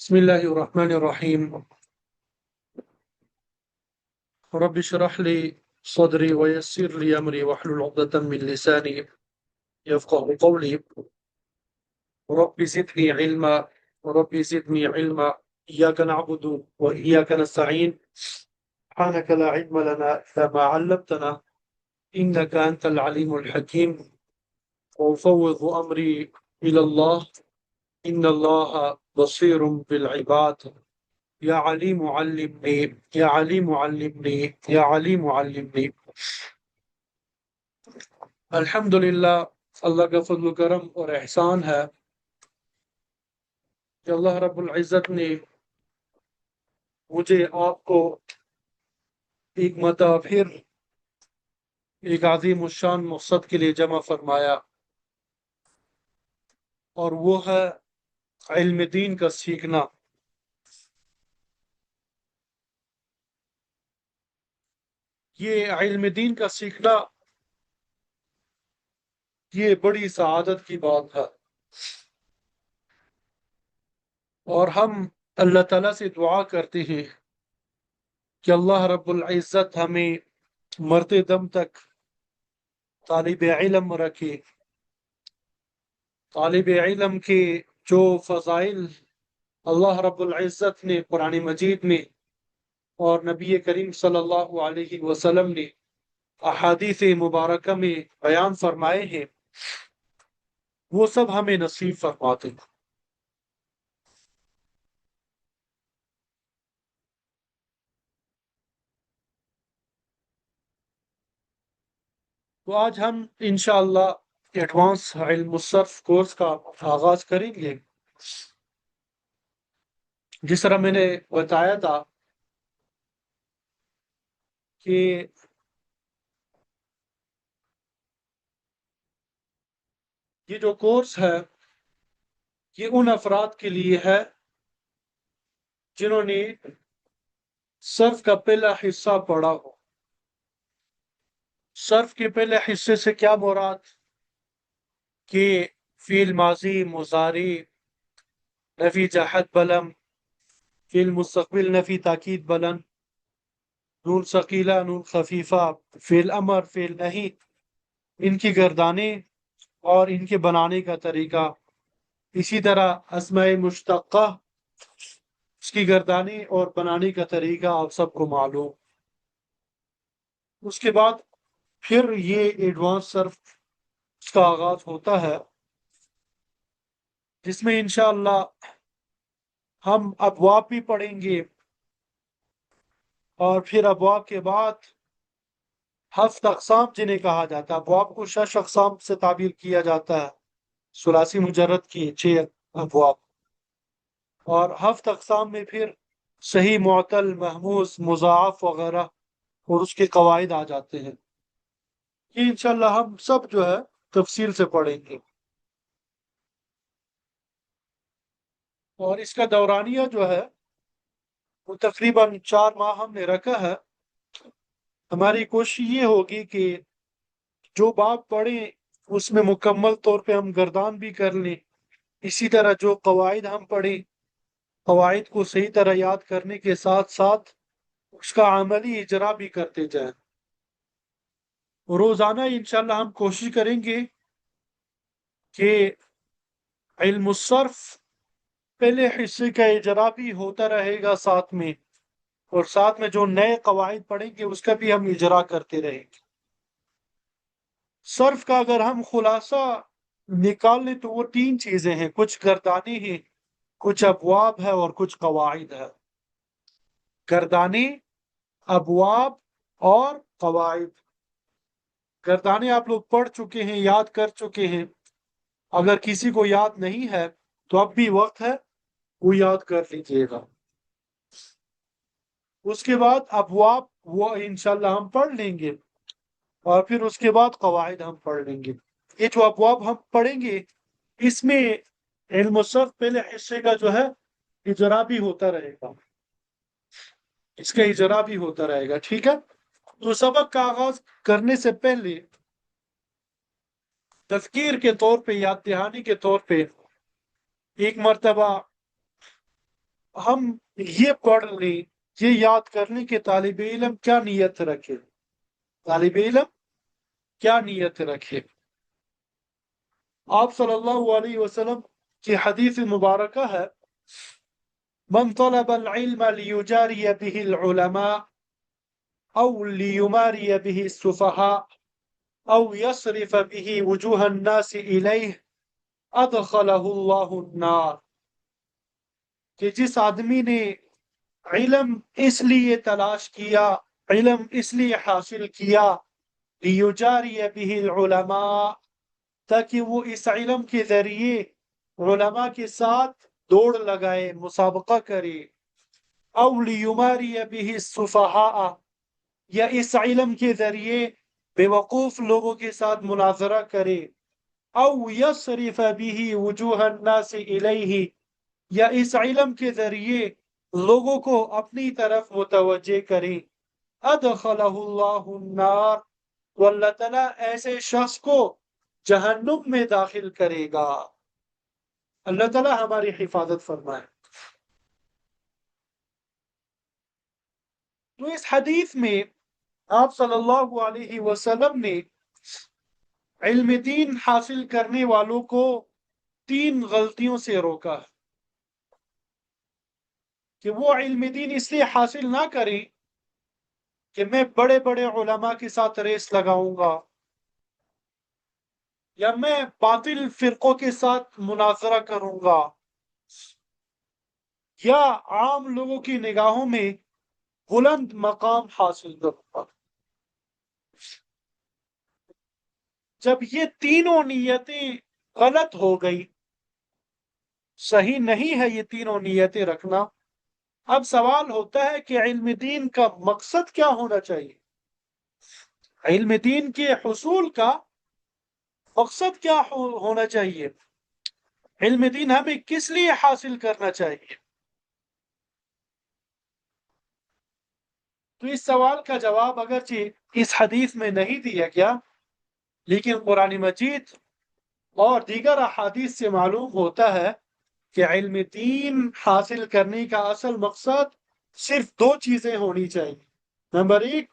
بسم الله الرحمن الرحيم. رب اشرح لي صدري ويسر لي أمري واحلل عقدة من لساني يفقه قولي. رب زدني علما رب زدني علما. إياك نعبد وإياك نستعين. سبحانك لا علم لنا إلا ما علمتنا إنك أنت العليم الحكيم. وأفوض أمري إلى الله إن الله بصير بالعباد. يا عليم علمني يا عليم علمني يا عليم علمني. الحمدللہ، اللہ کا فضل و کرم اور احسان ہے کہ اللہ رب العزت نے مجھے آپ کو ایک مرتبہ پھر ایک عظیم الشان مقصد کے لیے جمع فرمایا، اور وہ ہے علم دین کا سیکھنا۔ یہ علم دین کا سیکھنا یہ بڑی سعادت کی بات ہے، اور ہم اللہ تعالیٰ سے دعا کرتے ہیں کہ اللہ رب العزت ہمیں مرتے دم تک طالب علم رکھے۔ طالب علم کے جو فضائل اللہ رب العزت نے قرآن مجید میں اور نبی کریم صلی اللہ علیہ وسلم نے احادیث مبارکہ میں بیان فرمائے ہیں، وہ سب ہمیں نصیب فرماتے ہیں۔ تو آج ہم انشاءاللہ ایڈوانس علم الصرف کورس کا آغاز کریں گے۔ جس طرح میں نے بتایا تھا کہ یہ جو کورس ہے یہ ان افراد کے لیے ہے جنہوں نے صرف کا پہلا حصہ پڑھا ہو۔ صرف کے پہلے حصے سے کیا مراد؟ کہ فعل ماضی، مضارع، نفی جہت بلند، فعل مستقبل نفی تاکید بلند، نون ثقیلہ، نون خفیفہ، فعل امر، فعل نہیں، ان کی گردانیں اور ان کے بنانے کا طریقہ۔ اسی طرح اسماء مشتقہ، اس کی گردانیں اور بنانے کا طریقہ آپ سب کو معلوم۔ اس کے بعد پھر یہ ایڈوانس صرف اس کا آغاز ہوتا ہے، جس میں انشاءاللہ ہم ابواب بھی پڑھیں گے، اور پھر ابواب کے بعد ہفت اقسام جنہیں کہا جاتا ہے۔ ابواب کو 6 اقسام سے تعبیر کیا جاتا ہے، ثلاثی مجرد کی 6 ابواب، اور ہفت اقسام میں پھر صحیح، معتل، محموز، مضاعف وغیرہ اور اس کے قواعد آ جاتے ہیں۔ یہ انشاءاللہ ہم سب جو ہے تفصیل سے پڑھیں گے، اور اس کا دورانیہ جو ہے وہ تقریباً 4 ماہ ہم نے رکھا ہے۔ ہماری کوشش یہ ہوگی کہ جو باب پڑھیں اس میں مکمل طور پہ ہم گردان بھی کر لیں، اسی طرح جو قواعد ہم پڑھیں قواعد کو صحیح طرح یاد کرنے کے ساتھ ساتھ اس کا عملی اجرا بھی کرتے جائیں۔ روزانہ انشاءاللہ ہم کوشش کریں گے کہ علم الصرف پہلے حصے کا اجرا بھی ہوتا رہے گا ساتھ میں، اور ساتھ میں جو نئے قواعد پڑھیں گے اس کا بھی ہم اجرا کرتے رہیں گے۔ صرف کا اگر ہم خلاصہ نکال لیں تو وہ 3 چیزیں ہیں، کچھ گردانے ہیں، کچھ ابواب ہے، اور کچھ قواعد ہے۔ گردانے، ابواب اور قواعد۔ گردانے آپ لوگ پڑھ چکے ہیں، یاد کر چکے ہیں۔ اگر کسی کو یاد نہیں ہے تو اب بھی وقت ہے، وہ یاد کر لیجیے گا۔ اس کے بعد ابواب وہ انشاءاللہ ہم پڑھ لیں گے، اور پھر اس کے بعد قواعد ہم پڑھ لیں گے۔ یہ جو ابواب ہم پڑھیں گے اس میں علم الصرف پہلے حصے کا جو ہے اجرا بھی ہوتا رہے گا، اس کا اجرا بھی ہوتا رہے گا، ٹھیک ہے؟ تو سبق کا آغاز کرنے سے پہلے تذکیر کے طور پہ، یاد دہانی کے طور پہ، ایک مرتبہ ہم یہ پڑھ لیں، یہ یاد کر لیں کہ طالب علم کیا نیت رکھے، طالب علم کیا نیت رکھے۔ آپ صلی اللہ علیہ وسلم کی حدیث مبارکہ ہے، من طلب العلم لیجاری به العلماء او لیماری به السفهاء او یصرف به وجوه الناس الیہ ادخلہ اللہ النار، کہ جس آدمی نے علم اس لیے تلاش کیا، علم اس لیے حاصل کیا، لیجاری به العلماء، تاکہ وہ اس علم کے ذریعے علماء کے ساتھ دوڑ لگائے، مسابقہ کرے، او لیماری به السفہاء، یا اس علم کے ذریعے بے وقوف لوگوں کے ساتھ مناظرہ کرے، او یصرف به وجوہ الناس الیہ، یا اس علم کے ذریعے لوگوں کو اپنی طرف متوجہ کرے، ادخلہ اللہ النار، تو اللہ تعالیٰ ایسے شخص کو جہنم میں داخل کرے گا۔ اللہ تعالیٰ ہماری حفاظت فرمائے۔ تو اس حدیث میں آپ صلی اللہ علیہ وسلم نے علم دین حاصل کرنے والوں کو 3 غلطیوں سے روکا ہے، کہ وہ علم دین اس لیے حاصل نہ کریں کہ میں بڑے بڑے علماء کے ساتھ ریس لگاؤں گا، یا میں باطل فرقوں کے ساتھ مناظرہ کروں گا، یا عام لوگوں کی نگاہوں میں بلند مقام حاصل کروں گا۔ جب یہ تینوں نیتیں غلط ہو گئی، صحیح نہیں ہے یہ تینوں نیتیں رکھنا، اب سوال ہوتا ہے کہ علم دین کا مقصد کیا ہونا چاہیے؟ علم دین کے حصول کا مقصد کیا ہونا چاہیے؟ علم دین ہمیں کس لیے حاصل کرنا چاہیے؟ تو اس سوال کا جواب اگرچہ اس حدیث میں نہیں دیا گیا، لیکن قرآن مجید اور دیگر احادیث سے معلوم ہوتا ہے کہ علم دین حاصل کرنے کا اصل مقصد صرف 2 چیزیں ہونی چاہیے۔ نمبر 1،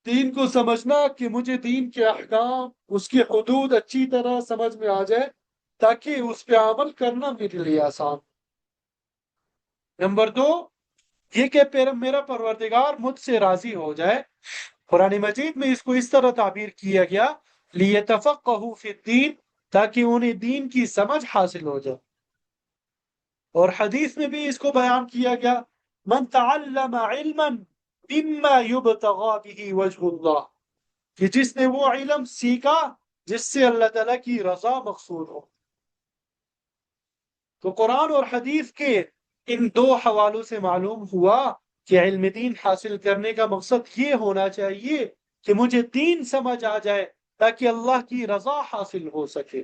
دین کو سمجھنا، کہ مجھے دین کے احکام، اس کی حدود اچھی طرح سمجھ میں آ جائے تاکہ اس پہ عمل کرنا میرے لیے آسان۔ نمبر 2، یہ کہ میرا پروردگار مجھ سے راضی ہو جائے۔ قرآن مجید میں اس کو اس طرح تعبیر کیا گیا، لِيَتَفَقَّهُوا فِي الدِّينِ، تاکہ انہیں دین کی سمجھ حاصل ہو جائے۔ اور حدیث میں بھی اس کو بیان کیا گیا، من تعلم علما مما يبتغى به وجه اللہ، کہ جس نے وہ علم سیکھا جس سے اللہ تعالیٰ کی رضا مقصود ہو۔ تو قرآن اور حدیث کے ان 2 حوالوں سے معلوم ہوا کہ علم دین حاصل کرنے کا مقصد یہ ہونا چاہیے کہ مجھے دین سمجھ آ جائے تاکہ اللہ کی رضا حاصل ہو سکے۔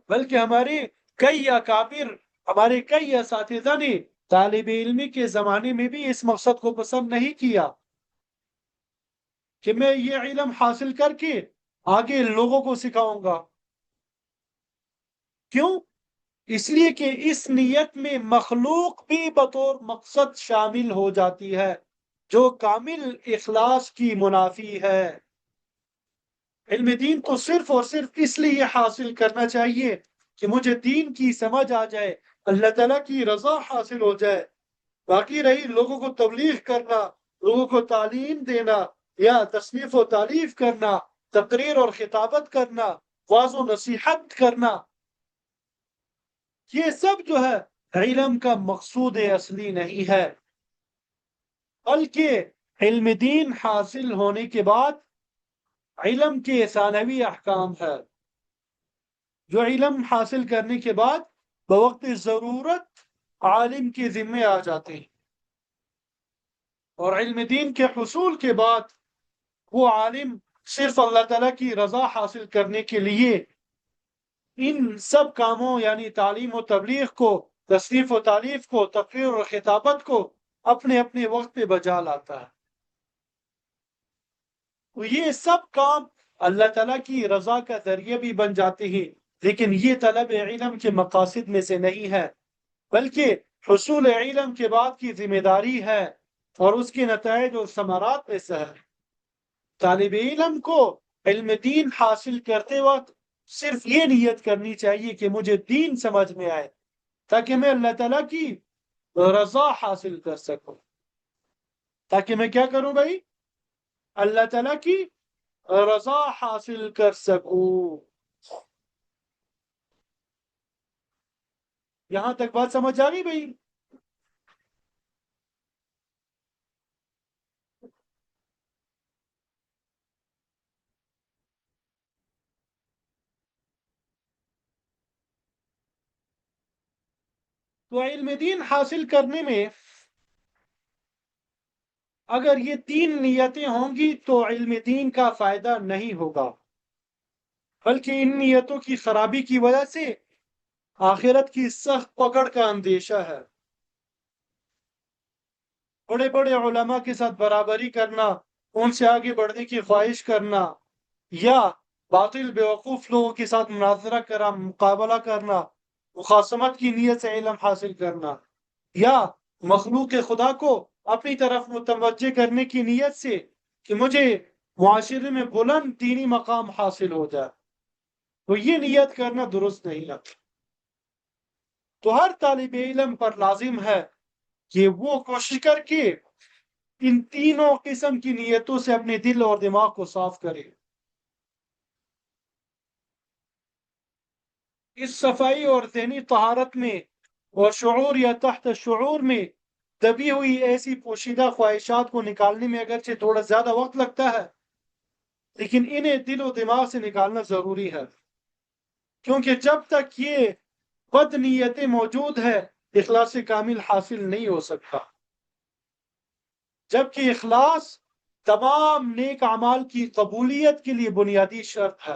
بلکہ ہمارے کئی اکابر، ہمارے کئی اساتذہ نے طالب علمی کے زمانے میں بھی اس مقصد کو پسند نہیں کیا کہ میں یہ علم حاصل کر کے آگے لوگوں کو سکھاؤں گا۔ کیوں؟ اس لیے کہ اس نیت میں مخلوق بھی بطور مقصد شامل ہو جاتی ہے، جو کامل اخلاص کی منافی ہے۔ علم دین کو صرف اور صرف اس لیے حاصل کرنا چاہیے کہ مجھے دین کی سمجھ آ جائے، اللہ تعالیٰ کی رضا حاصل ہو جائے۔ باقی رہی لوگوں کو تبلیغ کرنا، لوگوں کو تعلیم دینا، یا تصنیف و تعلیف کرنا، تقریر اور خطابت کرنا، واعظ و نصیحت کرنا، یہ سب جو ہے علم کا مقصود اصلی نہیں ہے، بلکہ علم دین حاصل ہونے کے بعد علم کے ثانوی احکام ہے، جو علم حاصل کرنے کے بعد بوقت ضرورت عالم کے ذمے آ جاتے ہیں، اور علم دین کے حصول کے بعد وہ عالم صرف اللہ تعالیٰ کی رضا حاصل کرنے کے لیے ان سب کاموں، یعنی تعلیم و تبلیغ کو، تصنیف و تعلیف کو، تقریر اور خطابت کو اپنے اپنے وقت پہ بجا لاتا ہے۔ تو یہ سب کام اللہ تعالیٰ کی رضا کا ذریعہ بھی بن جاتے ہیں، لیکن یہ طلب علم کے مقاصد میں سے نہیں ہے۔ بلکہ حصول علم کے بعد کی ذمہ داری ہے اور اس کے نتائج اور ثمرات میں سے ہے۔ طالب علم کو علم دین حاصل کرتے وقت صرف یہ نیت کرنی چاہیے کہ مجھے دین سمجھ میں آئے تاکہ میں اللہ تعالیٰ کی رضا حاصل کر سکوں۔ تاکہ میں کیا کروں بھائی؟ اللہ تعالیٰ کی رضا حاصل کر سکوں۔ یہاں تک بات سمجھ آ گئی بھائی؟ تو علم دین حاصل کرنے میں اگر یہ تین نیتیں ہوں گی تو علم دین کا فائدہ نہیں ہوگا، بلکہ ان نیتوں کی خرابی کی وجہ سے آخرت کی سخت پکڑ کا اندیشہ ہے۔ بڑے بڑے علماء کے ساتھ برابری کرنا، ان سے آگے بڑھنے کی خواہش کرنا، یا باطل بیوقوف لوگوں کے ساتھ مناظرہ کرنا، مقابلہ کرنا، مخاصمت کی نیت سے علم حاصل کرنا، یا مخلوق خدا کو اپنی طرف متوجہ کرنے کی نیت سے کہ مجھے معاشرے میں بلند دینی مقام حاصل ہو جائے، تو یہ نیت کرنا درست نہیں لگتا۔ تو ہر طالب علم پر لازم ہے کہ وہ کوشش کر کے ان تینوں قسم کی نیتوں سے اپنے دل اور دماغ کو صاف کرے۔ اس صفائی اور ذہنی طہارت میں اور شعور یا تحت شعور میں دبی ہوئی ایسی پوشیدہ خواہشات کو نکالنے میں اگرچہ تھوڑا زیادہ وقت لگتا ہے، لیکن انہیں دل و دماغ سے نکالنا ضروری ہے، کیونکہ جب تک یہ بد نیتیں موجود ہے اخلاص کامل حاصل نہیں ہو سکتا، جبکہ اخلاص تمام نیک اعمال کی قبولیت کے لیے بنیادی شرط ہے۔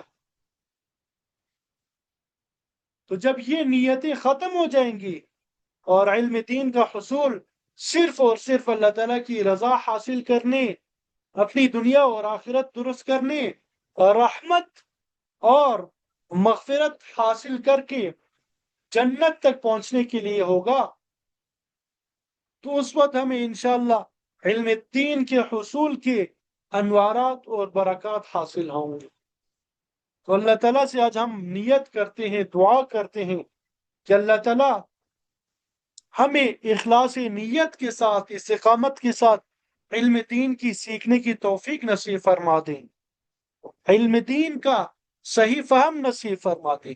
تو جب یہ نیتیں ختم ہو جائیں گی اور علم دین کا حصول صرف اور صرف اللہ تعالیٰ کی رضا حاصل کرنے، اپنی دنیا اور آخرت درست کرنے اور رحمت اور مغفرت حاصل کر کے جنت تک پہنچنے کے لیے ہوگا، تو اس وقت ہمیں انشاءاللہ علم دین کے حصول کے انوارات اور برکات حاصل ہوں گے۔ تو اللہ تعالیٰ سے آج ہم نیت کرتے ہیں، دعا کرتے ہیں کہ اللہ تعالیٰ ہمیں اخلاص نیت کے ساتھ، استقامت کے ساتھ علم دین کی سیکھنے کی توفیق نصیب فرما دیں، علم دین کا صحیح فہم نصیب فرما دیں،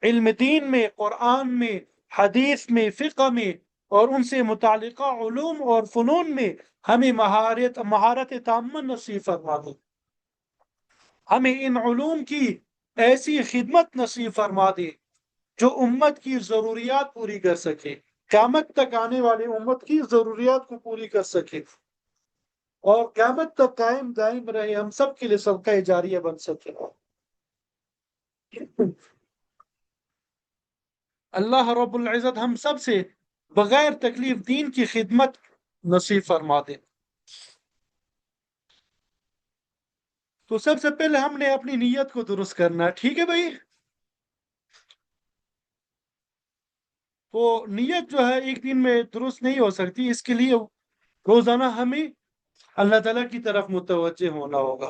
علم دین میں، قرآن میں، حدیث میں، فقہ میں اور ان سے متعلقہ علوم اور فنون میں ہمیں مہارت تامہ نصیب فرما دیں، ہمیں ان علوم کی ایسی خدمت نصیب فرما دے جو امت کی ضروریات پوری کر سکے، قیامت تک آنے والی امت کی ضروریات کو پوری کر سکے، اور قیامت تک قائم دائم رہے، ہم سب کے لیے صدقہ جاریہ بن سکے۔ اللہ رب العزت ہم سب سے بغیر تکلیف دین کی خدمت نصیب فرما دے۔ تو سب سے پہلے ہم نے اپنی نیت کو درست کرنا ہے، ٹھیک ہے بھائی؟ تو نیت جو ہے ایک دن میں درست نہیں ہو سکتی، اس کے لیے روزانہ ہمیں اللہ تعالیٰ کی طرف متوجہ ہونا ہوگا۔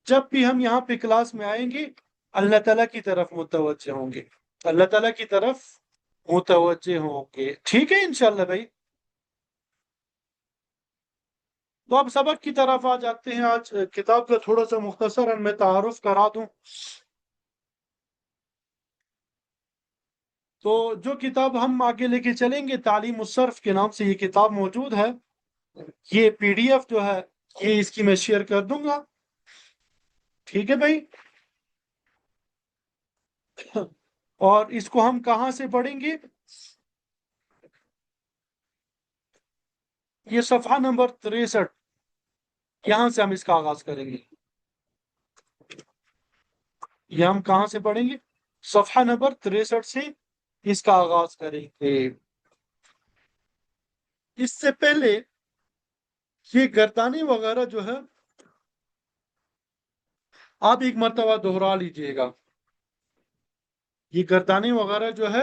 جب بھی ہم یہاں پہ کلاس میں آئیں گے اللہ تعالیٰ کی طرف متوجہ ہوں گے، اللہ تعالیٰ کی طرف متوجہ ہوں گے، ٹھیک ہے انشاءاللہ بھائی؟ تو اب سبق کی طرف آ جاتے ہیں۔ آج کتاب کا تھوڑا سا مختصراً میں تعارف کرا دوں۔ تو جو کتاب ہم آگے لے کے چلیں گے تعلیم الصرف کے نام سے یہ کتاب موجود ہے، یہ پی ڈی ایف جو ہے یہ اس کی میں شیئر کر دوں گا، ٹھیک ہے بھائی؟ اور اس کو ہم کہاں سے پڑھیں گے؟ یہ صفحہ نمبر 63، یہاں سے ہم اس کا آغاز کریں گے۔ یہ ہم کہاں سے پڑھیں گے؟ صفحہ نمبر 63 سے اس کا آغاز کریں گے۔ اس سے پہلے یہ گردانے وغیرہ جو ہے آپ ایک مرتبہ دہرا لیجئے گا، یہ گردانے وغیرہ جو ہے